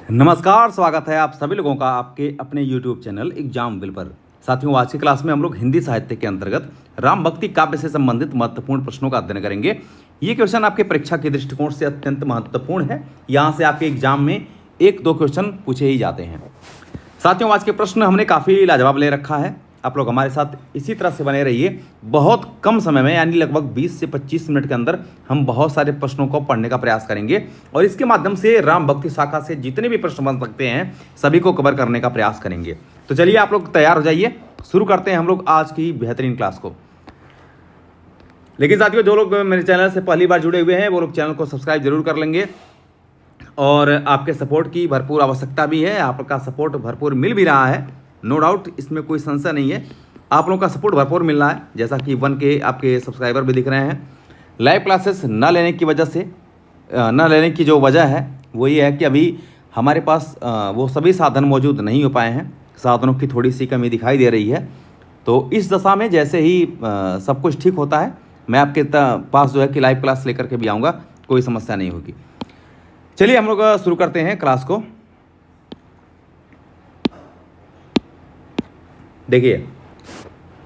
नमस्कार, स्वागत है आप सभी लोगों का आपके अपने YouTube चैनल एग्जाम बिल पर। साथियों, आज की क्लास में हम लोग हिंदी साहित्य के अंतर्गत राम भक्ति काव्य से संबंधित महत्वपूर्ण प्रश्नों का अध्ययन करेंगे। ये क्वेश्चन आपके परीक्षा के दृष्टिकोण से अत्यंत महत्वपूर्ण है। यहाँ से आपके एग्जाम में 1-2 क्वेश्चन पूछे ही जाते हैं। साथियों, आज के प्रश्न हमने काफ़ी लाजवाब ले रखा है। आप लोग हमारे साथ इसी तरह से बने रहिए। बहुत कम समय में यानी लगभग 20 से 25 मिनट के अंदर हम बहुत सारे प्रश्नों को पढ़ने का प्रयास करेंगे और इसके माध्यम से राम भक्ति शाखा से जितने भी प्रश्न बन सकते हैं सभी को कवर करने का प्रयास करेंगे। तो चलिए आप लोग तैयार हो जाइए, शुरू करते हैं हम लोग आज की बेहतरीन क्लास को। लेकिन साथियों, जो लोग मेरे चैनल से पहली बार जुड़े हुए हैं वो लोग चैनल को सब्सक्राइब जरूर कर लेंगे और आपके सपोर्ट की भरपूर आवश्यकता भी है। आपका सपोर्ट भरपूर मिल भी रहा है, नो डाउट, इसमें कोई संशय नहीं है। आप लोगों का सपोर्ट भरपूर मिल रहा है, जैसा कि 1 के आपके सब्सक्राइबर भी दिख रहे हैं। लाइव क्लासेस न लेने की वजह से न लेने की जो वजह है वो ये है कि अभी हमारे पास वो सभी साधन मौजूद नहीं हो पाए हैं। साधनों की थोड़ी सी कमी दिखाई दे रही है। तो इस दशा में जैसे ही सब कुछ ठीक होता है मैं आपके पास जो है कि लाइव क्लास लेकर के भी आऊँगा, कोई समस्या नहीं होगी। चलिए हम लोग शुरू करते हैं क्लास को। देखिए,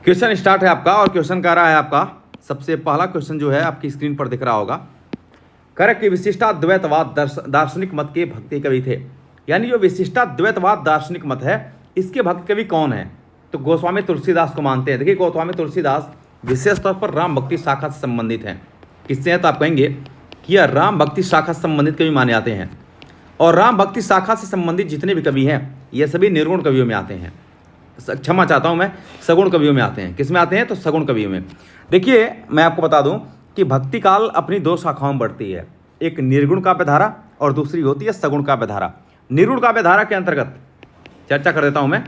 क्वेश्चन स्टार्ट है आपका और क्वेश्चन कह रहा है आपका सबसे पहला क्वेश्चन जो है आपकी स्क्रीन पर दिख रहा होगा। कह कि विशिष्टाद्वैतवाद दार्शनिक मत के भक्ति कवि थे। यानी जो विशिष्टाद्वैतवाद दार्शनिक मत है इसके भक्त कवि कौन है? तो गोस्वामी तुलसीदास को मानते हैं। देखिए, गोस्वामी तुलसीदास विशेष तौर पर राम भक्ति शाखा से संबंधित हैं। किससे हैं? तो आप कहेंगे कि यह राम भक्ति शाखा से संबंधित कवि माने जाते हैं। और राम भक्ति शाखा से संबंधित जितने भी कवि हैं ये सभी निर्गुण कवियों में आते हैं। क्षमा चाहता हूं, मैं सगुण कवियों में आते हैं। किस में आते हैं? तो सगुण कवियों में। देखिए, मैं आपको बता दूं कि भक्ति काल अपनी 2 शाखाओं में बढ़ती है, एक निर्गुण काव्य धारा और दूसरी होती है सगुण काव्य धारा। निर्गुण काव्य धारा के अंतर्गत चर्चा कर देता हूं मैं।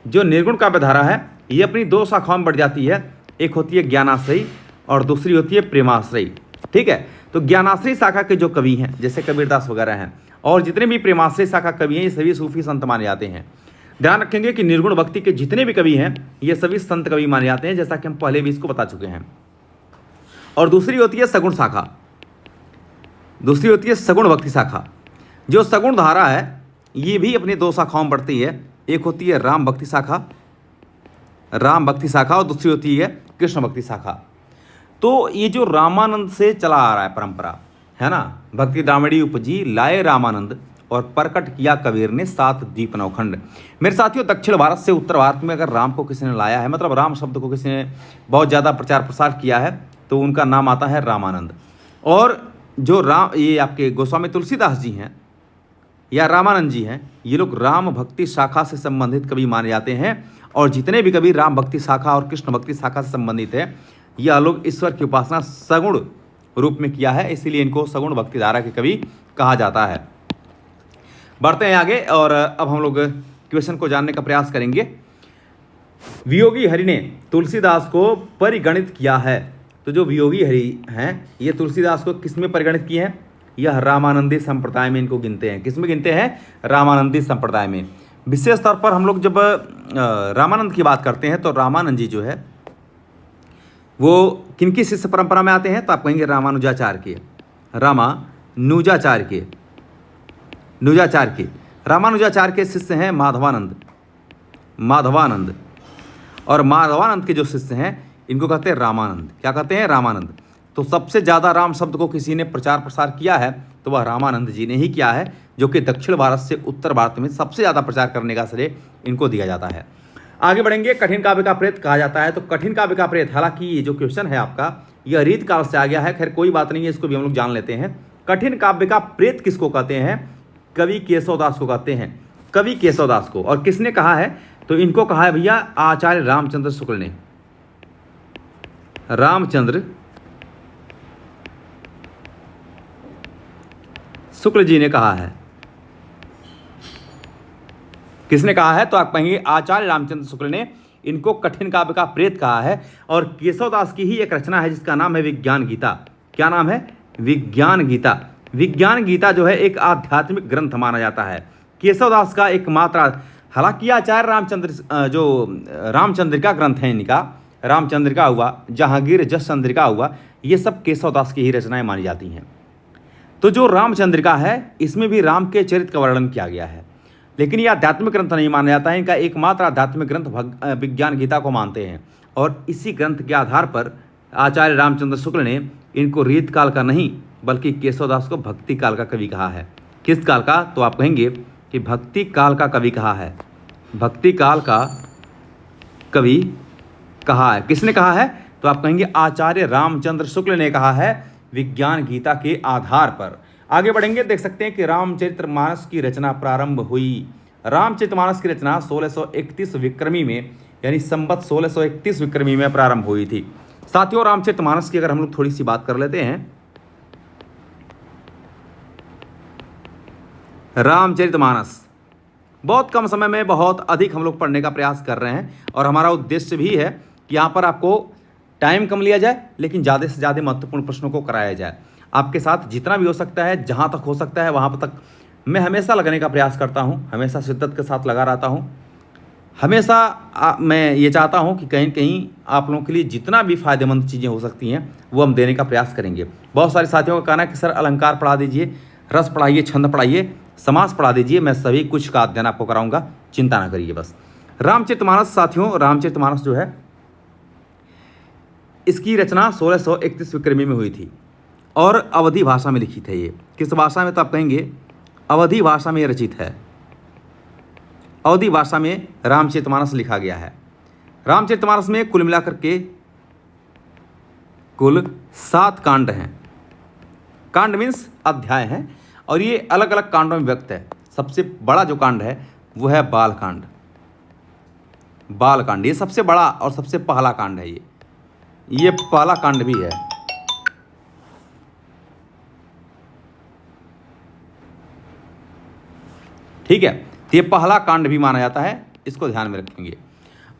जो निर्गुण काव्य धारा है ये अपनी 2 शाखाओं में बढ़ जाती है, एक होती है ज्ञानाश्रयी और दूसरी होती है प्रेमाश्रयी। ठीक है, तो ज्ञानाश्रयी शाखा के जो कवि हैं जैसे कबीरदास वगैरह हैं और जितने भी प्रेमाश्रयी शाखा कवि हैं ये सभी सूफी संत माने जाते हैं। ध्यान रखेंगे कि निर्गुण भक्ति के जितने भी कवि हैं ये सभी संत कवि माने जाते हैं, जैसा कि हम पहले भी इसको बता चुके हैं। और दूसरी होती है सगुण शाखा, दूसरी होती है सगुण भक्ति शाखा। जो सगुण धारा है ये भी अपनी 2 शाखाओं में बढ़ती है, एक होती है राम भक्ति शाखा, राम भक्ति शाखा और दूसरी होती है कृष्ण भक्ति शाखा। तो ये जो रामानंद से चला आ रहा है परंपरा है ना, भक्ति दामड़ी उपजी लाए रामानंद और प्रकट किया कबीर ने 7 द्वीप नवखंड। मेरे साथियों, दक्षिण भारत से उत्तर भारत में अगर राम को किसी ने लाया है, मतलब राम शब्द को किसी ने बहुत ज़्यादा प्रचार प्रसार किया है, तो उनका नाम आता है रामानंद। और जो ये आपके गोस्वामी तुलसीदास जी हैं या रामानंद जी हैं, ये लोग राम भक्ति शाखा से संबंधित कवि माने जाते हैं। और जितने भी कवि राम भक्ति शाखा और कृष्ण भक्ति शाखा से संबंधित है यह लोग ईश्वर की उपासना सगुण रूप में किया है, इसीलिए इनको सगुण भक्ति धारा के कवि कहा जाता है। बढ़ते हैं आगे और अब हम लोग क्वेश्चन को जानने का प्रयास करेंगे। वियोगी हरि ने तुलसीदास को परिगणित किया है। तो जो वियोगी हरि हैं ये तुलसीदास को किस में परिगणित किए हैं? यह रामानंदी संप्रदाय में इनको गिनते हैं। किस में गिनते हैं? रामानंदी संप्रदाय में। विशेष तौर पर हम लोग जब रामानंद की बात करते हैं तो रामानंद जी जो है वो किनकी शिष्य परंपरा में आते हैं? तो आप कहेंगे रामानुजाचार्य के, रामानुजाचार्य के, नुजाचार्य के। रामानुजाचार्य के शिष्य हैं माधवानंद, माधवानंद। और माधवानंद के जो शिष्य हैं इनको कहते हैं रामानंद। क्या कहते हैं? रामानंद। तो सबसे ज़्यादा राम शब्द को किसी ने प्रचार प्रसार किया है तो वह रामानंद जी ने ही किया है, जो कि दक्षिण भारत से उत्तर भारत में सबसे ज़्यादा प्रचार करने का श्रेय इनको दिया जाता है। आगे बढ़ेंगे। कठिन काव्य का प्रेत कहा जाता है। तो कठिन काव्य का प्रेत, हालांकि ये जो क्वेश्चन है आपका यह रीत काल से आ गया है, खैर कोई बात नहीं है, इसको भी हम लोग जान लेते हैं। कठिन काव्य का प्रेत किसको कहते हैं? कवि केशवदास को कहते हैं, कवि केशवदास को। और किसने कहा है? तो इनको कहा है भैया आचार्य रामचंद्र शुक्ल ने, रामचंद्र शुक्ल जी ने कहा है। किसने कहा है? तो आप कहेंगे आचार्य रामचंद्र शुक्ल ने इनको कठिन काव्य का प्रेत कहा है। और केशवदास की ही एक रचना है जिसका नाम है विज्ञान गीता। क्या नाम है? विज्ञान गीता। विज्ञान गीता जो है एक आध्यात्मिक ग्रंथ माना जाता है, केशवदास का एकमात्र। हालांकि आचार्य रामचंद्र जो रामचंद्रिका ग्रंथ है इनका, रामचंद्रिका हुआ, जहांगीर जस चंद्रिका हुआ, ये सब केशवदास की ही रचनाएं मानी जाती हैं। तो जो रामचंद्रिका है इसमें भी राम के चरित्र का वर्णन किया गया है, लेकिन यह आध्यात्मिक ग्रंथ नहीं माना जाता है। इनका एकमात्र आध्यात्मिक ग्रंथ विज्ञान गीता को मानते हैं, और इसी ग्रंथ के आधार पर आचार्य रामचंद्र शुक्ल ने इनको रीत काल का नहीं बल्कि केशवदास को भक्ति काल का कवि कहा है। किस काल का? तो आप कहेंगे कि भक्ति काल का कवि कहा है। भक्ति काल का कवि कहा है। किसने कहा है? तो आप कहेंगे आचार्य रामचंद्र शुक्ल ने कहा है विज्ञान गीता के आधार पर। आगे बढ़ेंगे, देख सकते हैं कि रामचरितमानस की रचना प्रारंभ हुई। रामचरितमानस की रचना 1631 विक्रमी में, यानी संवत 1631 विक्रमी में प्रारंभ हुई थी। साथियों, रामचरितमानस की अगर हम लोग थोड़ी सी बात कर लेते हैं, रामचरितमानस बहुत कम समय में बहुत अधिक हम लोग पढ़ने का प्रयास कर रहे हैं, और हमारा उद्देश्य भी है कि यहाँ पर आपको टाइम कम लिया जाए लेकिन ज़्यादा से ज़्यादा महत्वपूर्ण प्रश्नों को कराया जाए। आपके साथ जितना भी हो सकता है, जहाँ तक हो सकता है वहाँ तक मैं हमेशा लगने का प्रयास करता हूँ, हमेशा शिद्दत के साथ लगा रहता हूँ। हमेशा मैं ये चाहता हूँ कि कहीं कहीं आप लोगों के लिए जितना भी फ़ायदेमंद चीज़ें हो सकती हैं वो हम देने का प्रयास करेंगे। बहुत सारे साथियों का कहना है कि सर अलंकार पढ़ा दीजिए, रस पढ़ाइए, छंद पढ़ाइए, समास पढ़ा दीजिए। मैं सभी कुछ का अध्ययन आपको कराऊंगा, चिंता ना करिए। बस रामचरितमानस साथियों, रामचरितमानस जो है इसकी रचना 1631 विक्रमी में हुई थी और अवधी भाषा में लिखी थी। ये किस भाषा में? तो आप कहेंगे अवधी भाषा में रचित है। अवधी भाषा में रामचरितमानस लिखा गया है। रामचरितमानस में कुल मिलाकर के कुल 7 कांड हैं। कांड मीन्स अध्याय हैं, और ये अलग अलग कांडों में व्यक्त है। सबसे बड़ा जो कांड है वो है बालकांड। बालकांड ये सबसे बड़ा और सबसे पहला कांड है। ये पहला कांड भी है। ठीक है, तो ये पहला कांड भी माना जाता है, इसको ध्यान में रखेंगे।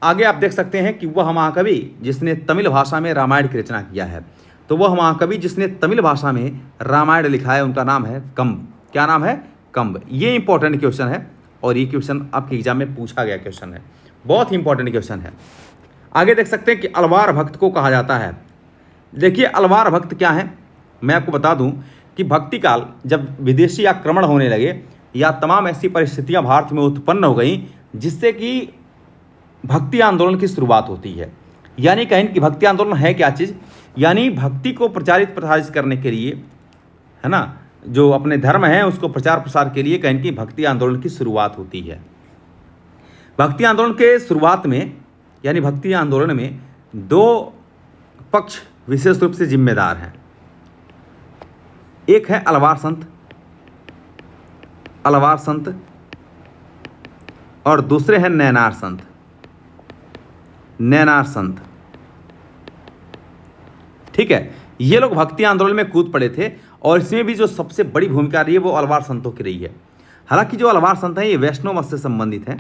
आगे आप देख सकते हैं कि वह महाकवि जिसने तमिल भाषा में रामायण की रचना किया है, तो वह महाकवि जिसने तमिल भाषा में रामायण लिखा है उनका नाम है कंब। क्या नाम है? कंब। ये इंपॉर्टेंट क्वेश्चन है, और ये क्वेश्चन आपके एग्जाम में पूछा गया क्वेश्चन है, बहुत ही इंपॉर्टेंट क्वेश्चन है। आगे देख सकते हैं कि अलवार भक्त को कहा जाता है। देखिए अलवार भक्त क्या है, मैं आपको बता दूं कि भक्ति काल जब विदेशी आक्रमण होने लगे या तमाम ऐसी परिस्थितियां भारत में उत्पन्न हो गई जिससे कि भक्ति आंदोलन की शुरुआत होती है। यानी कहें कि भक्ति आंदोलन है क्या चीज़? यानी भक्ति को प्रचारित प्रसारित करने के लिए, है ना, जो अपने धर्म है उसको प्रचार प्रसार के लिए कहें कि भक्ति आंदोलन की शुरुआत होती है। भक्ति आंदोलन के शुरुआत में, यानी भक्ति आंदोलन में 2 पक्ष विशेष रूप से जिम्मेदार हैं। एक है अलवार संत, अलवार संत, और दूसरे हैं नैनार संत, नैनार संत। ठीक है, ये लोग भक्ति आंदोलन में कूद पड़े थे, और इसमें भी जो सबसे बड़ी भूमिका रही है वो अलवार संतों की रही है। हालांकि जो अलवार संत हैं ये वैष्णव मत से संबंधित हैं।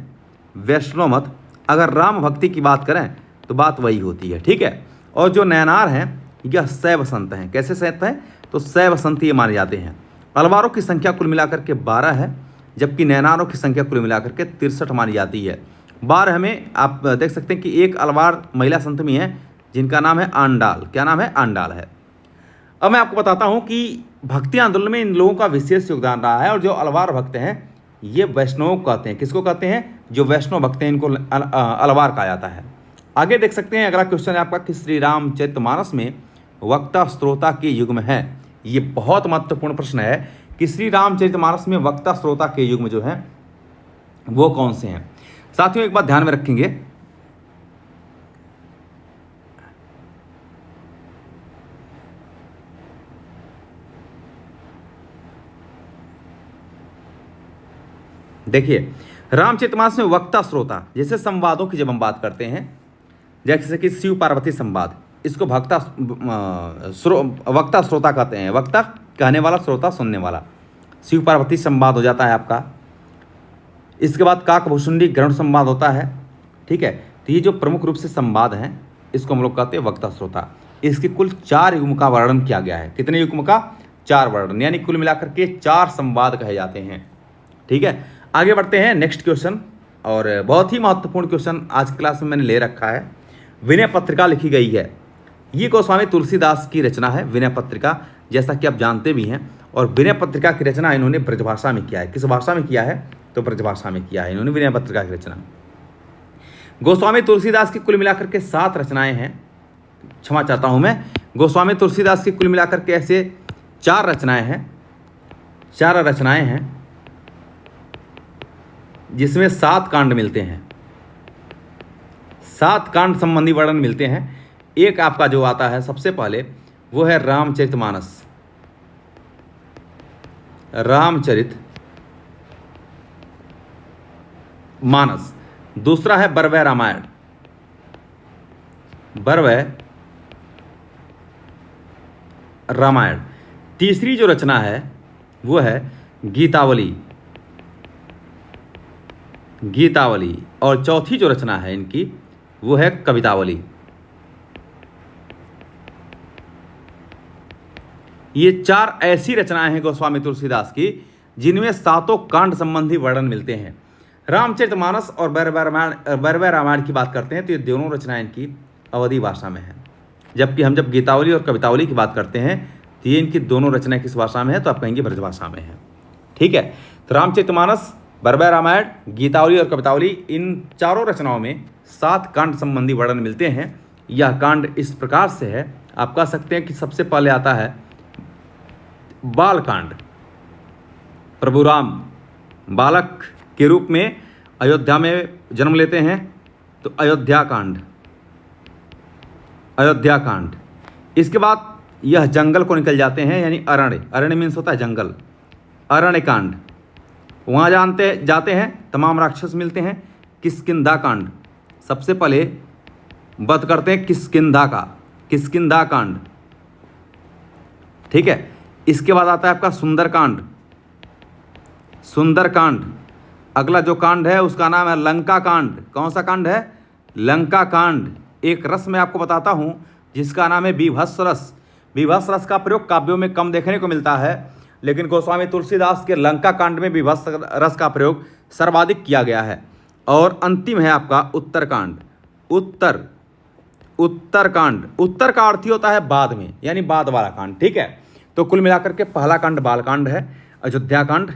वैष्णव मत, अगर राम भक्ति की बात करें तो बात वही होती है। ठीक है, और जो नैनार हैं यह शैव संत हैं। कैसे संत हैं? तो शैव संत ये माने जाते हैं। अलवारों की संख्या कुल मिलाकर के 12 है, जबकि नैनारों की संख्या कुल मिलाकर के 63 मानी जाती है। 12 में आप देख सकते हैं कि एक अलवार महिला संत भी हैं जिनका नाम है आंडाल। क्या नाम है? आंडाल है। अब मैं आपको बताता हूं कि भक्ति आंदोलन में इन लोगों का विशेष योगदान रहा है, और जो अलवार भक्त हैं ये वैष्णव कहते हैं। किसको कहते हैं? जो वैष्णव भक्त हैं इनको अलवार कहा जाता है। आगे देख सकते हैं, अगला क्वेश्चन है आपका कि श्री रामचरितमानस में वक्ता श्रोता के युग्म है। ये बहुत महत्वपूर्ण प्रश्न है कि श्री रामचरितमानस में वक्ता श्रोता के युग्म जो है वो कौन से हैं। साथियों एक बात ध्यान में रखेंगे, देखिए रामचरितमानस में वक्ता श्रोता, जैसे संवादों की जब हम बात करते हैं, जैसे कि शिव पार्वती संवाद, इसको वक्ता श्रोता कहते हैं। वक्ता कहने वाला, श्रोता सुनने वाला। शिव पार्वती संवाद हो जाता है आपका। इसके बाद काकभूषुंडी गरुड़ संवाद होता है। ठीक है, तो ये जो प्रमुख रूप से संवाद हैं इसको हम लोग कहते हैं वक्ता श्रोता। इसके कुल 4 युग्म का वर्णन किया गया है। कितने युग्म का? 4 वर्णन, यानी कुल मिलाकर के 4 संवाद कहे जाते हैं। ठीक है, आगे बढ़ते हैं नेक्स्ट क्वेश्चन, और बहुत ही महत्वपूर्ण क्वेश्चन आज की क्लास में मैंने ले रखा है। विनय पत्रिका लिखी गई है। ये गोस्वामी तुलसीदास की रचना है विनय पत्रिका। जैसा कि आप जानते भी हैं। और विनय पत्रिका की रचना इन्होंने ब्रजभाषा में किया है। किस भाषा में किया है? तो ब्रजभाषा में किया है इन्होंने विनय पत्रिका की रचना। गोस्वामी तुलसीदास की कुल मिलाकर के 7 रचनाएं हैं। क्षमा चाहता हूं मैं, गोस्वामी तुलसीदास की कुल मिलाकर के ऐसे 4 रचनाएं हैं, 4 रचनाएं हैं जिसमें 7 कांड मिलते हैं, 7 कांड संबंधी वर्णन मिलते हैं। एक आपका जो आता है सबसे पहले वो है रामचरितमानस, रामचरित मानस। दूसरा है बरवै रामायण, बरवै रामायण। तीसरी जो रचना है वो है गीतावली, गीतावली। और चौथी जो रचना है इनकी वो है कवितावली। ये 4 ऐसी रचनाएं हैं गोस्वामी तुलसीदास की जिनमें 7 कांड संबंधी वर्णन मिलते हैं। रामचरितमानस और बरवै रामायण की बात करते हैं तो ये दोनों रचनाएं इनकी अवधी भाषा में है, जबकि हम जब गीतावली और कवितावली की बात करते हैं तो ये इनकी दोनों रचनाएं किस भाषा में है? तो आप कहेंगे ब्रजभाषा में है। ठीक है, तो रामचरितमानस, बरवै रामायण, गीतावली और कवितावली, इन चारों रचनाओं में 7 कांड संबंधी वर्णन मिलते हैं। यह कांड इस प्रकार से है, आप कह सकते हैं कि सबसे पहले आता है बालकांड। प्रभु राम बालक के रूप में अयोध्या में जन्म लेते हैं तो अयोध्या कांड, अयोध्या कांड। इसके बाद यह जंगल को निकल जाते हैं, यानी अरण्य, अरण्य मीन्स होता है जंगल, अरण्य कांड। वहाँ जाते हैं, तमाम राक्षस मिलते हैं, किष्किंधा कांड। सबसे पहले वध करते हैं किष्किंधा का, किष्किंधा कांड। ठीक है, इसके बाद आता है आपका सुंदरकांड, सुंदरकांड। अगला जो कांड है उसका नाम है लंका कांड। कौन सा कांड है? लंका कांड। एक रस मैं आपको बताता हूँ जिसका नाम है बीभत्स रस। बीभत्स रस का प्रयोग काव्यों में कम देखने को मिलता है, लेकिन गोस्वामी तुलसीदास के लंका कांड में बीभत्स रस का प्रयोग सर्वाधिक किया गया है। और अंतिम है आपका उत्तरकांड, उत्तरकांड। उत्तर का अर्थ ही होता है बाद में, यानी बाद वाला कांड। ठीक है, तो कुल मिलाकर के पहला कांड बालकांड है, अयोध्या कांड।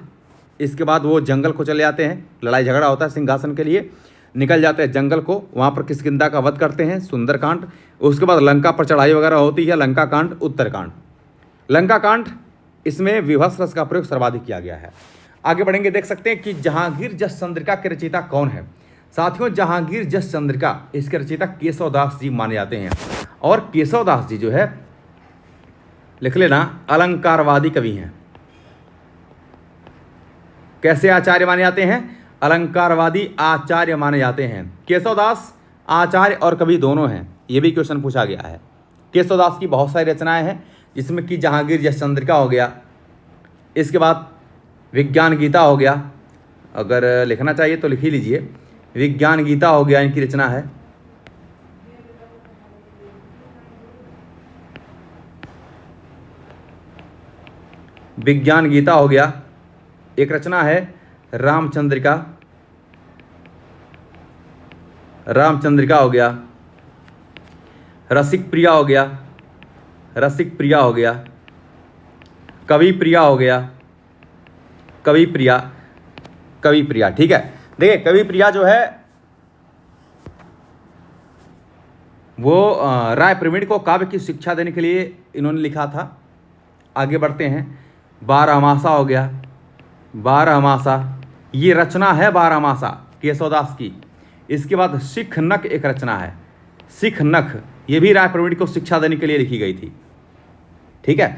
इसके बाद वो जंगल को चले जाते हैं, लड़ाई झगड़ा होता है सिंहासन के लिए, निकल जाते हैं जंगल को, वहाँ पर किष्किंधा का वध करते हैं, सुंदरकांड। उसके बाद लंका पर चढ़ाई वगैरह होती है, लंका कांड, उत्तरकांड। लंका कांड, इसमें विभत्स रस का प्रयोग सर्वाधिक किया गया है। आगे बढ़ेंगे, देख सकते हैं कि जहांगीर जस चंद्रिका के रचयिता कौन है। साथियों, जहांगीर जस चंद्रिका, इसके रचयिता केशवदास जी माने जाते हैं। और केशवदास जी जो है, लिख लेना, अलंकारवादी कवि हैं। कैसे आचार्य माने जाते हैं? अलंकारवादी आचार्य माने जाते हैं। केशवदास आचार्य और कवि दोनों हैं, ये भी क्वेश्चन पूछा गया है। केशवदास की बहुत सारी रचनाएं हैं, जिसमें कि जहांगीर जस चंद्रिका हो गया, इसके बाद विज्ञान गीता हो गया, अगर लिखना चाहिए तो लिख ही लीजिए, विज्ञान गीता हो गया, इनकी रचना है। विज्ञान गीता हो गया, एक रचना है रामचंद्रिका, रामचंद्रिका हो गया, रसिक प्रिया हो गया, रसिक प्रिया हो गया, कवि प्रिया हो गया, कवि प्रिया, कवि प्रिया। ठीक है, देखिए कवि प्रिया जो है वो राय प्रवीण को काव्य की शिक्षा देने के लिए इन्होंने लिखा था। आगे बढ़ते हैं, बारहमासा हो गया, बारहमासा, ये रचना है बारहमासा केशवदास की। इसके बाद सिख नख एक रचना है, सिख नख, ये भी राय प्रवीण को शिक्षा देने के लिए लिखी गई थी। ठीक है,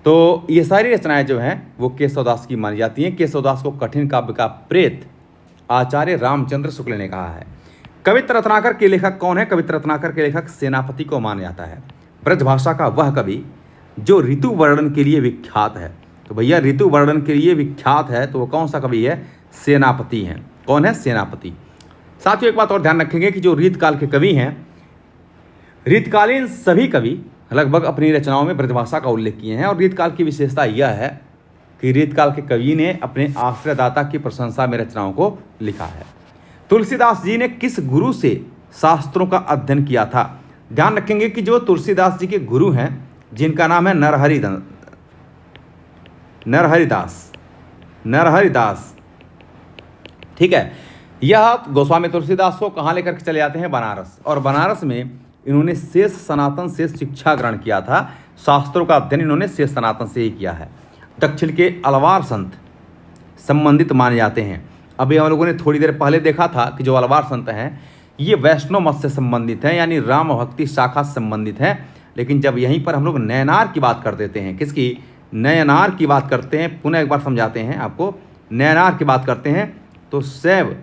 तो ये सारी रचनाएं जो हैं वो केशवदास की मानी जाती हैं। केशवदास को कठिन काव्य का प्रेत आचार्य रामचंद्र शुक्ल ने कहा है। कवित्र रत्नाकर के लेखक कौन है? कवित्र रत्नाकर के लेखक सेनापति को माना जाता है। ब्रजभाषा का वह कवि जो ऋतु वर्णन के लिए विख्यात है। तो भैया ऋतु वर्णन के लिए विख्यात है तो वो कौन सा कवि है? सेनापति हैं। कौन है? सेनापति। साथियों, एक बात और ध्यान रखेंगे कि जो रीतकाल के कवि हैं, रीतकालीन सभी कवि लगभग अपनी रचनाओं में ब्रजभाषा का उल्लेख किए हैं। और रीतकाल की विशेषता यह है कि रीतकाल के कवि ने अपने आश्रयदाता की प्रशंसा में रचनाओं को लिखा है। तुलसीदास जी ने किस गुरु से शास्त्रों का अध्ययन किया था? ध्यान रखेंगे कि जो तुलसीदास जी के गुरु हैं, जिनका नाम है नरहरिदास, नरहरिदास। ठीक है, यह गोस्वामी तुलसीदास को कहाँ लेकर के चले जाते हैं? बनारस। और बनारस में इन्होंने शेष सनातन से शिक्षा ग्रहण किया था। शास्त्रों का अध्ययन इन्होंने शेष सनातन से ही किया है। दक्षिण के अलवार संत संबंधित माने जाते हैं। अभी हम लोगों ने थोड़ी देर पहले देखा था कि जो अलवार संत हैं ये वैष्णव मत से संबंधित हैं, यानी राम भक्ति शाखा से संबंधित हैं। लेकिन जब यहीं पर हम लोग नयनार की बात कर देते हैं, किसकी? नयनार की बात करते हैं, पुनः एक बार समझाते हैं आपको, नयनार की बात करते हैं तो शैव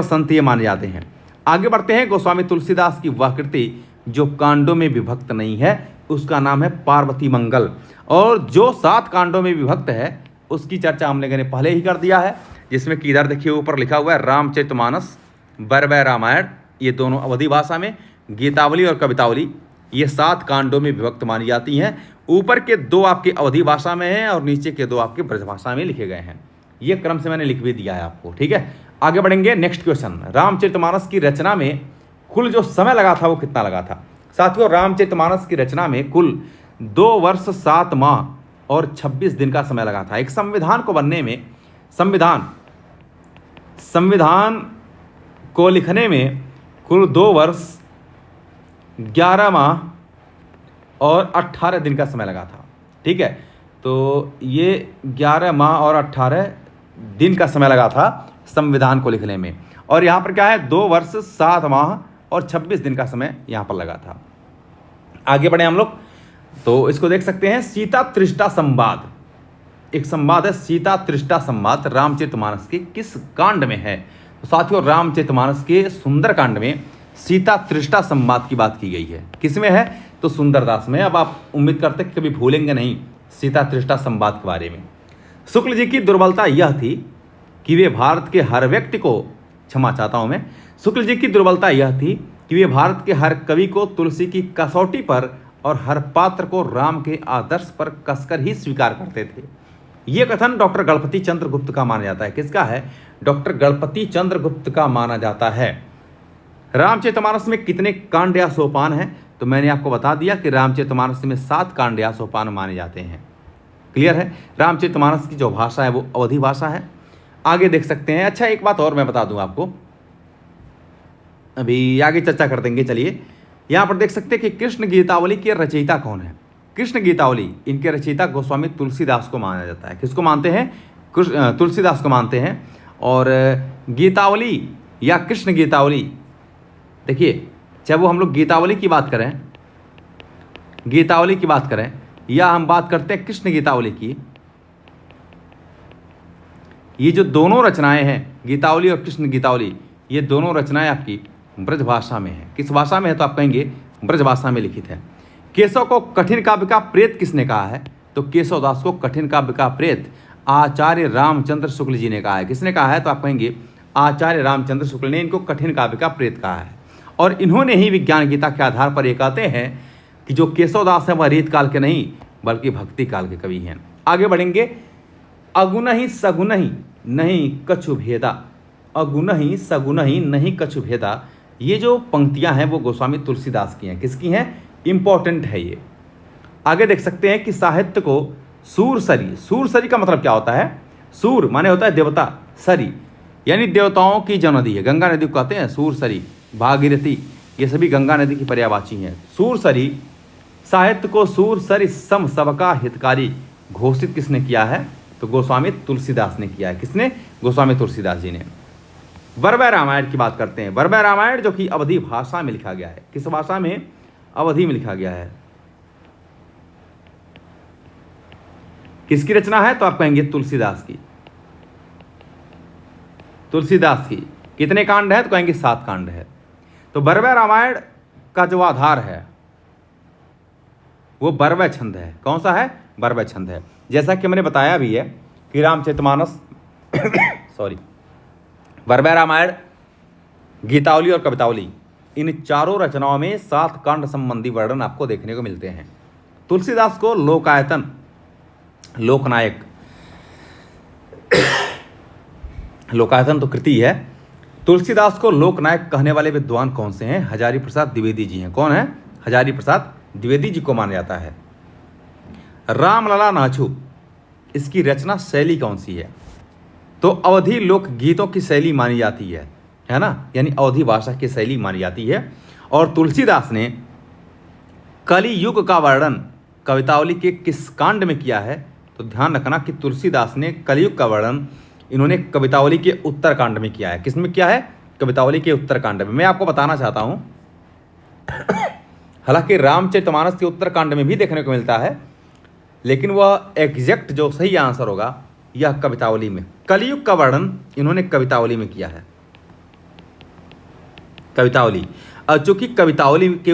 संत ये माने जाते हैं। आगे बढ़ते हैं। गोस्वामी तुलसीदास की वह कृति जो कांडों में विभक्त नहीं है, उसका नाम है पार्वती मंगल। और जो 7 कांडों में विभक्त है उसकी चर्चा हम लोगों ने पहले ही कर दिया है, जिसमें कि इधर देखिए ऊपर लिखा हुआ है रामचरितमानस, वैभव रामायण, ये दोनों अवधी भाषा में, गीतावली और कवितावली ये 7 कांडों में विभक्त मानी जाती हैं। ऊपर के 2 आपके अवधी भाषा में हैं और नीचे के 2 आपके ब्रजभाषा में लिखे गए हैं। ये क्रम से मैंने लिख भी दिया है आपको। ठीक है, आगे बढ़ेंगे। नेक्स्ट क्वेश्चन, रामचरितमानस की रचना में कुल जो समय लगा था वो कितना लगा था? साथियों, रामचरितमानस की रचना में कुल 2 वर्ष 7 माह और 26 दिन का समय लगा था। एक संविधान को बनने में, संविधान को लिखने में कुल 2 वर्ष 11 माह और 18 दिन का समय लगा था। ठीक है, तो ये 11 माह और 18 दिन का समय लगा था संविधान को लिखने में। और यहाँ पर क्या है? 2 वर्ष 7 माह और 26 दिन का समय यहाँ पर लगा था। आगे बढ़े हम लोग, तो इसको देख सकते हैं। सीता तृष्टा संवाद, एक संवाद है सीता तृष्टा संवाद, रामचरितमानस के किस कांड में है? तो साथियों, रामचरितमानस के सुंदर कांड में सीता तृष्टा संवाद की बात की गई है। किसमें है? तो सुंदरदास में। अब आप उम्मीद करते कि कभी भूलेंगे नहीं सीता तृष्टा संवाद के बारे में। शुक्ल जी की दुर्बलता यह थी कि वे भारत के हर व्यक्ति को, क्षमा चाहता हूं मैं, शुक्ल जी की दुर्बलता यह थी कि वे भारत के हर कवि को तुलसी की कसौटी पर और हर पात्र को राम के आदर्श पर कसकर ही स्वीकार करते थे। यह कथन डॉक्टर गणपति चंद्र गुप्त का माना जाता है। किसका है? डॉक्टर गणपति चंद्र गुप्त का माना जाता है। रामचरितमानस में कितने कांड या सोपान हैं? तो मैंने आपको बता दिया कि रामचरितमानस में 7 कांड या सोपान माने जाते हैं। क्लियर है? रामचरितमानस की जो भाषा है वो अवधी भाषा है। आगे देख सकते हैं। अच्छा, एक बात और मैं बता दूं आपको, अभी आगे चर्चा कर देंगे। चलिए, यहाँ पर देख सकते हैं कि कृष्ण गीतावली के रचयिता कौन है? कृष्ण गीतावली, इनके रचयिता गोस्वामी तुलसीदास को माना जाता है। किसको मानते हैं? तुलसीदास को मानते हैं। और गीतावली या कृष्ण गीतावली, देखिए, चाहे वो हम लोग गीतावली की बात करें या हम बात करते हैं कृष्ण गीतावली की, ये जो दोनों रचनाएं हैं, गीतावली और कृष्ण गीतावली, ये दोनों रचनाएं आपकी ब्रज भाषा में है। किस भाषा में है? तो आप कहेंगे ब्रज भाषा में लिखित है। केशव को कठिन काव्य का प्रेत किसने कहा है? तो केशवदास को कठिन काव्य का प्रेत आचार्य रामचंद्र शुक्ल जी ने कहा है। किसने कहा है? तो आप कहेंगे आचार्य रामचंद्र शुक्ल ने इनको कठिन काव्य का प्रेत कहा है। और इन्होंने ही विज्ञान गीता के आधार पर ये कहते हैं कि जो केशवदास है वह रीत काल के नहीं बल्कि भक्ति काल के कवि हैं। आगे बढ़ेंगे। अगुन ही सगुन ही नहीं कछु भेदा, अगुन ही सगुन ही नहीं कछु भेदा, ये जो पंक्तियां हैं वो गोस्वामी तुलसीदास की हैं। किसकी हैं? इंपॉर्टेंट है ये। आगे देख सकते हैं कि साहित्य को सूरसरी, सूरसरी का मतलब क्या होता है? सूर माने होता है देवता, सरी यानी देवताओं की जननदी है। गंगा नदी को कहते हैं सूरसरी, भागीरथी, ये सभी गंगा नदी की पर्यायवाची हैं। सूरसरी, साहित्य को सूरसरी सम सबका हितकारी घोषित किसने किया है? तो गोस्वामी तुलसीदास ने किया है। किसने? गोस्वामी तुलसीदास जी ने। वैभव रामायण की बात करते हैं। वैभव रामायण जो कि अवधी भाषा में लिखा गया है। किस भाषा में? अवधी में लिखा गया है। किसकी रचना है? तो आप कहेंगे तुलसीदास की। तुलसीदास की। कितने कांड है? तो कहेंगे 7 कांड है। तो वैभव रामायण का जो आधार है वो वैभव छंद है। कौन सा है? वैभव छंद है। जैसा कि मैंने बताया भी है कि रामचरितमानस वैभव रामायण, गीतावली और कवितावली, इन चारों रचनाओं में 7 कांड संबंधी वर्णन आपको देखने को मिलते हैं। तुलसीदास को लोकायतन, लोकनायक, लोकायतन तो कृति है। तुलसीदास को लोकनायक कहने वाले विद्वान कौन से हैं? हजारी प्रसाद द्विवेदी जी हैं। कौन है? हजारी प्रसाद द्विवेदी जी को माना जाता है। रामलला नाचू, इसकी रचना शैली कौन सी है? तो अवधी लोक गीतों की शैली मानी जाती है ना, यानी अवधी भाषा की शैली मानी जाती है। और तुलसीदास ने कली युग का वर्णन कवितावली के किस कांड में किया है? तो ध्यान रखना कि तुलसीदास ने कलयुग का वर्णन इन्होंने कवितावली के उत्तर कांड में किया है। किस में किया है? कवितावली के उत्तर कांड में। मैं आपको बताना चाहता हूं, हालांकि रामचरितमानस के उत्तर कांड में भी देखने को मिलता है, लेकिन वह एग्जैक्ट जो सही आंसर होगा यह कवितावली में। कलयुग का वर्णन इन्होंने कवितावली में किया है, कवितावली। चूंकि कवितावली के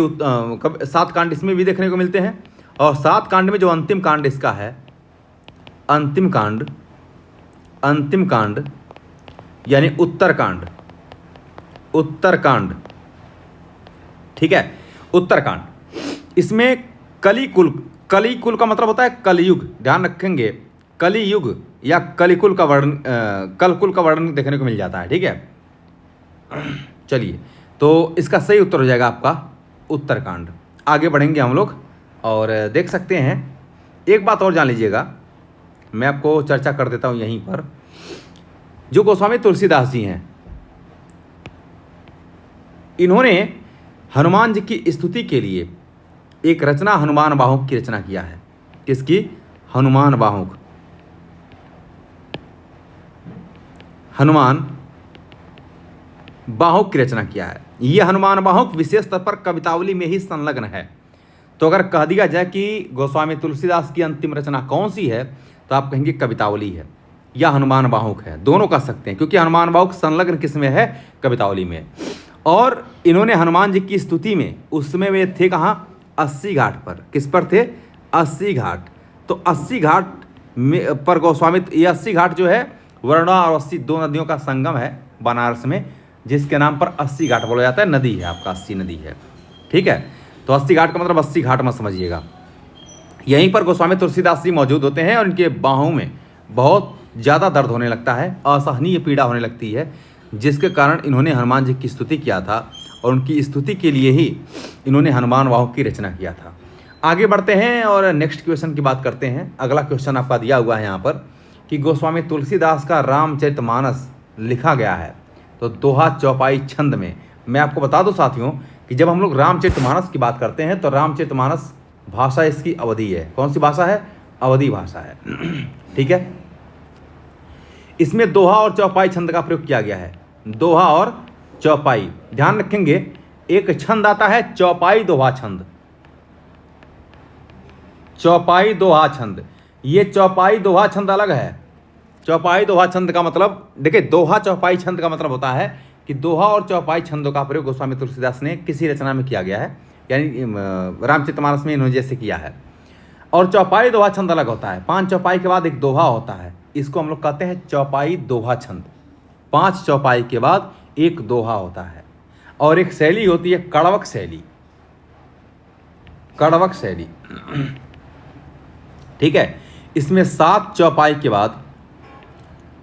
7 कांड इसमें भी देखने को मिलते हैं, और 7 कांड में जो अंतिम कांड इसका है, अंतिम कांड यानी उत्तरकांड, ठीक है, उत्तरकांड। इसमें कलिकुल का मतलब होता है कलयुग, ध्यान रखेंगे, कलियुग या कलिकुल का वर्णन, कलकुल का वर्णन देखने को मिल जाता है, ठीक है। चलिए, तो इसका सही उत्तर हो जाएगा आपका उत्तरकांड। आगे बढ़ेंगे हम लोग और देख सकते हैं। एक बात और जान लीजिएगा, मैं आपको चर्चा कर देता हूं यहीं पर। जो गोस्वामी तुलसीदास जी हैं, इन्होंने हनुमान जी की स्तुति के लिए एक रचना हनुमान बाहुक की रचना किया है। किसकी? हनुमान बाहुक, हनुमान बाहुक की रचना किया है। यह हनुमान बाहुक विशेष तौर पर कवितावली में ही संलग्न है। तो अगर कह दिया जाए कि गोस्वामी तुलसीदास की अंतिम रचना कौन सी है, तो आप कहेंगे कवितावली है या हनुमान बाहुक है, दोनों कह सकते हैं, क्योंकि हनुमान बाहुक संलग्न किसमें है? कवितावली में। और इन्होंने हनुमान जी की स्तुति में, उसमें वे थे कहाँ? 80 घाट पर। किस पर थे? 80 घाट। तो 80 घाट में पर गोस्वामी, ये 80 घाट जो है वरुणा और 80 दो नदियों का संगम है बनारस में, जिसके नाम पर 80 घाट बोला जाता है। नदी है आपका, 80 नदी है, ठीक है। तो 80 घाट का मतलब 80 घाट मत समझिएगा। यहीं पर गोस्वामी तुलसीदास जी मौजूद होते हैं और इनके बाहों में बहुत ज़्यादा दर्द होने लगता है, असहनीय पीड़ा होने लगती है, जिसके कारण इन्होंने हनुमान जी की स्तुति किया था, और उनकी स्तुति के लिए ही इन्होंने हनुमान बाहुक की रचना किया था। आगे बढ़ते हैं और नेक्स्ट क्वेश्चन की बात करते हैं। अगला क्वेश्चन आपका दिया हुआ है यहाँ पर कि गोस्वामी तुलसीदास का रामचरितमानस लिखा गया है तो दोहा चौपाई छंद में। मैं आपको बता दूं साथियों कि जब हम लोग रामचरितमानस की बात करते हैं तो रामचरितमानस भाषा इसकी अवधी है। कौन सी भाषा है? अवधी भाषा है, ठीक है। इसमें दोहा और चौपाई छंद का प्रयोग किया गया है। दोहा और चौपाई, ध्यान रखेंगे, एक छंद आता है चौपाई दोहा छंद। चौपाई दोहा छंद, ये चौपाई दोहा छंद अलग है। चौपाई दोहा छंद का मतलब, देखिए, दोहा चौपाई छंद का मतलब होता है कि दोहा और चौपाई छंदों का प्रयोग गोस्वामी तुलसीदास ने किसी रचना में किया गया है, यानी रामचरितमानस में इन्होंने जैसे किया है। और चौपाई दोहा छंद अलग होता है। 5 चौपाई के बाद एक दोहा होता है, इसको हम लोग कहते हैं चौपाई दोहा छंद। 5 चौपाई के बाद एक दोहा होता है। और एक शैली होती है कड़वक शैली, कड़वक शैली, ठीक है। इसमें 7 चौपाई के बाद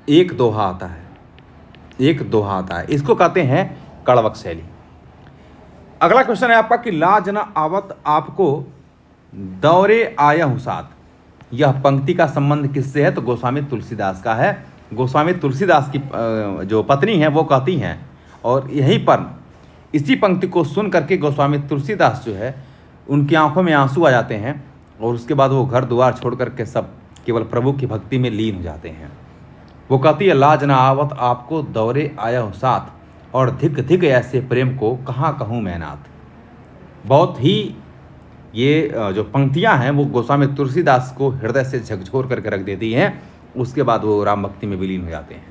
एक दोहा आता है, एक दोहा आता है, इसको कहते हैं कड़वक शैली। अगला क्वेश्चन है आपका कि लाज न आवत आपको दौरे आया हूं साथ। यह पंक्ति का संबंध किससे है? तो गोस्वामी तुलसीदास का है। गोस्वामी तुलसीदास की जो पत्नी है वो कहती हैं, और यहीं पर इसी पंक्ति को सुन करके गोस्वामी तुलसीदास जो है उनकी आंखों में आंसू आ जाते हैं, और उसके बाद वो घर द्वार छोड़ करके सब केवल प्रभु की भक्ति में लीन हो जाते हैं। वो कहती है, लाज न आवत आपको दौरे आया हूँ साथ, और धिक धिक ऐसे प्रेम को कहाँ कहूँ मैं नाथ। बहुत ही ये जो पंक्तियाँ हैं वो गोस्वामी तुलसीदास को हृदय से झकझोर करके रख देती हैं। उसके बाद वो राम भक्ति में विलीन हो जाते हैं।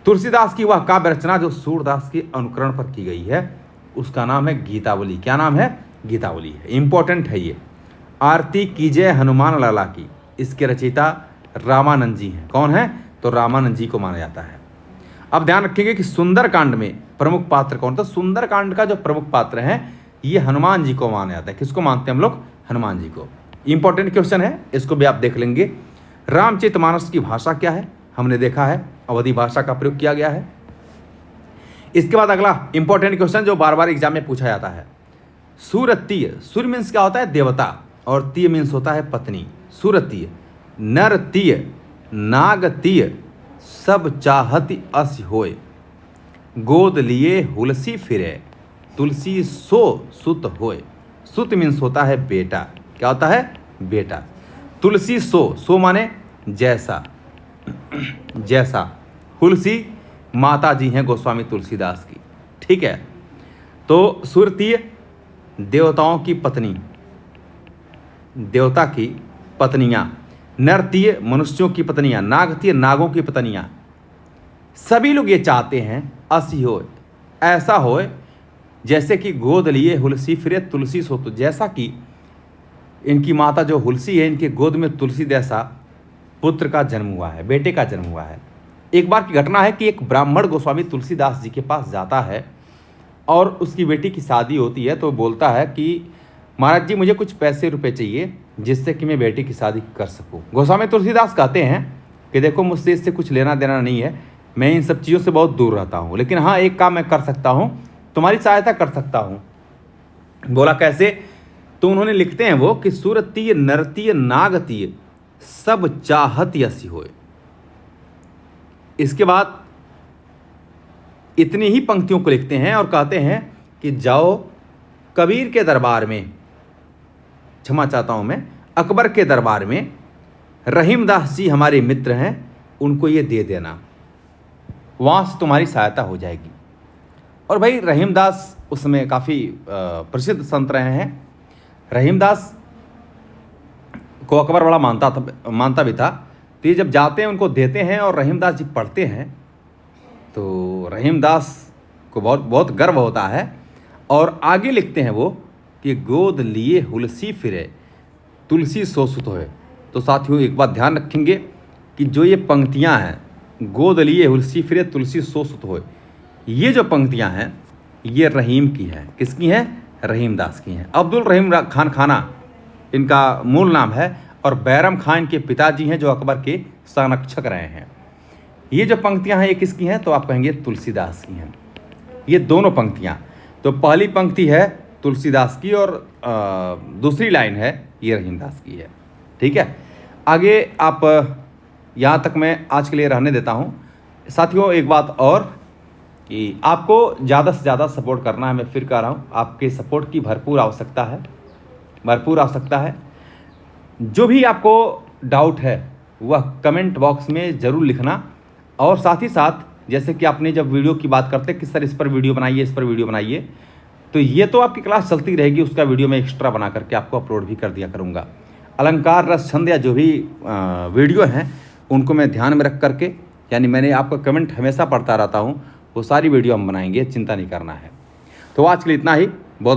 तुलसीदास की वह काव्य रचना जो सूरदास के अनुकरण पर की गई है उसका नाम है गीतावली। क्या नाम है? गीतावली है। इंपॉर्टेंट है ये। आरती कीजय हनुमान लाला की, इसके रचयिता रामानंद जी हैं। कौन है? तो रामानंद जी को माना जाता है। अब ध्यान रखेंगे कि सुंदरकांड में प्रमुख पात्र कौन था? सुंदरकांड का जो प्रमुख पात्र है ये हनुमान जी को माना जाता है। किसको मानते हैं हम लोग? हनुमान जी को। इंपॉर्टेंट क्वेश्चन है, इसको भी आप देख लेंगे। रामचरितमानस की भाषा क्या है? हमने देखा है अवधी भाषा का प्रयोग किया गया है। इसके बाद अगला इंपॉर्टेंट क्वेश्चन जो बार बार एग्जाम में पूछा जाता है, सूर्य तीय। सूर्य मीन्स क्या होता है? देवता, और तीय मीन्स होता है पत्नी। सुरतीय नरतीय नागतीय सब चाहति अस होय, गोद लिए हुलसी फिरे तुलसी सो सुत होय। सुत मीन्स होता है बेटा। क्या होता है? बेटा। तुलसी सो माने जैसा, जैसा। हुलसी माता जी हैं गोस्वामी तुलसीदास की। ठीक है। तो सुरतीय देवताओं की पत्नी, देवता की पत्नियां, नरतीय मनुष्यों की पत्नियां, नागतीय नागों की पत्नियां। सभी लोग ये चाहते हैं असी होय, ऐसा होय जैसे कि गोद लिए हुलसी फिरे तुलसी सो। तो जैसा कि इनकी माता जो हुलसी है, इनके गोद में तुलसी जैसा पुत्र का जन्म हुआ है, बेटे का जन्म हुआ है। एक बार की घटना है कि एक ब्राह्मण गोस्वामी तुलसीदास जी के पास जाता है और उसकी बेटी की शादी होती है। तो बोलता है कि महाराज जी मुझे कुछ पैसे रुपए चाहिए जिससे कि मैं बेटी की शादी कर सकूं। गोस्वामी तुलसीदास कहते हैं कि देखो मुझसे इससे कुछ लेना देना नहीं है, मैं इन सब चीज़ों से बहुत दूर रहता हूँ, लेकिन हाँ एक काम मैं कर सकता हूँ, तुम्हारी सहायता कर सकता हूँ। बोला कैसे? तो उन्होंने लिखते हैं वो कि सुरतीय नरतीय नागतीय सब चाहत यसी होए। इसके बाद इतनी ही पंक्तियों को लिखते हैं और कहते हैं कि जाओ कबीर के दरबार में, क्षमा चाहता हूं मैं, अकबर के दरबार में रहीमदास जी हमारे मित्र हैं, उनको ये दे देना, वहाँ से तुम्हारी सहायता हो जाएगी। और भाई रहीमदास उसमें काफ़ी प्रसिद्ध संत रहे हैं। रहीमदास को अकबर बड़ा मानता भी था। तो ये जब जाते हैं उनको देते हैं और रहीमदास जी पढ़ते हैं तो रहीमदास को बहुत बहुत गर्व होता है। और आगे लिखते हैं वो कि गोद लिए हुलसी फिरे तुलसी सो सुत होए। तो साथियों एक बात ध्यान रखेंगे कि जो ये पंक्तियां हैं, गोद लिए हुलसी फिरे तुलसी सो सुत होए, ये जो पंक्तियां हैं ये रहीम की हैं। किसकी हैं? रहीमदास की हैं। अब्दुल रहीम खान खाना इनका मूल नाम है और बैरम खान इनके पिताजी हैं जो अकबर के संरक्षक रहे हैं। ये जो पंक्तियां हैं ये किसकी हैं? तो आप कहेंगे तुलसीदास की हैं। ये दोनों पंक्तियां, तो पहली पंक्ति है तुलसीदास की और दूसरी लाइन है ये रहीमदास की है। ठीक है। आगे आप यहाँ तक मैं आज के लिए रहने देता हूँ। साथियों एक बात और कि आपको ज़्यादा से ज़्यादा सपोर्ट करना है। मैं फिर कह रहा हूँ, आपके सपोर्ट की भरपूर आवश्यकता है, भरपूर आवश्यकता है। जो भी आपको डाउट है वह कमेंट बॉक्स में ज़रूर लिखना। और साथ ही साथ जैसे कि आपने जब वीडियो की बात करते कि सर इस पर वीडियो बनाइए, इस पर वीडियो बनाइए, तो ये तो आपकी क्लास चलती रहेगी, उसका वीडियो मैं एक्स्ट्रा बना करके आपको अपलोड भी कर दिया करूँगा। अलंकार रस छंद या जो भी वीडियो हैं उनको मैं ध्यान में रख करके, यानी मैंने आपका कमेंट हमेशा पढ़ता रहता हूँ, वो सारी वीडियो हम बनाएंगे, चिंता नहीं करना है। तो आज के लिए इतना ही।